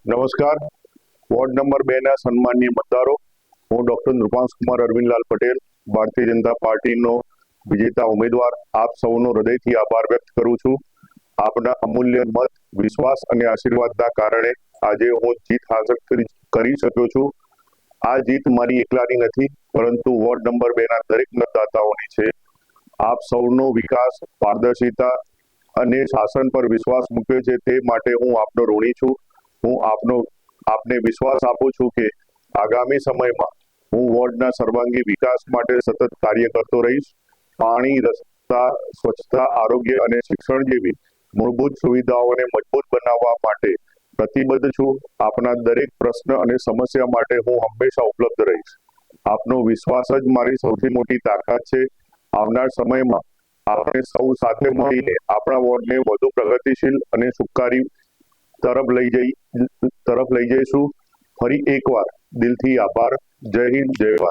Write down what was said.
નમસ્કાર. Ward number 2 ના સન્માનીય મતદારો, હું ડોક્ટર નૃપાંશકુમાર અરવિંદલાલ પટેલ, ભારતીય જનતા પાર્ટીનો વિજેતા ઉમેદવાર, આપ સૌનો હૃદયથી આભાર વ્યક્ત કરું છું. આપના અમૂલ્ય મત, વિશ્વાસ અને આશીર્વાદના કારણે આજે હું જીત હાંસલ કરી શક્યો છું. આ જીત મારી એકલાની નથી, પરંતુ વોર્ડ નંબર 2 ના દરેક મતદાતાઓની છે. આપ સૌનો વિકાસ, પારદર્શિતા અને શાસન પર વિશ્વાસ મૂક્યો છે, તે માટે હું આપનો ઋણી છું. હું આપને વિશ્વાસ આપું છું કે આગામી સમયમાં હું વોર્ડના સર્વાંગી વિકાસ માટે સતત કાર્ય કરતો રહીશ. પાણી, રસ્તા, સ્વચ્છતા, આરોગ્ય અને શિક્ષણ જેવી મૂળભૂત સુવિધાઓને મજબૂત બનાવવા માટે પ્રતિબદ્ધ છું. આપના દરેક પ્રશ્ન અને સમસ્યા માટે હું હંમેશા ઉપલબ્ધ રહીશ. આપનો વિશ્વાસ જ મારી સૌથી મોટી તાકાત છે. આવનાર સમયમાં આપણે સૌ સાથે મળીને આપણા વોર્ડને વધુ પ્રગતિશીલ અને સુખાકારી તરફ લઈ જઈશું. ફરી એકવાર દિલથી આભાર. જય હિન્દ, જય ભારત.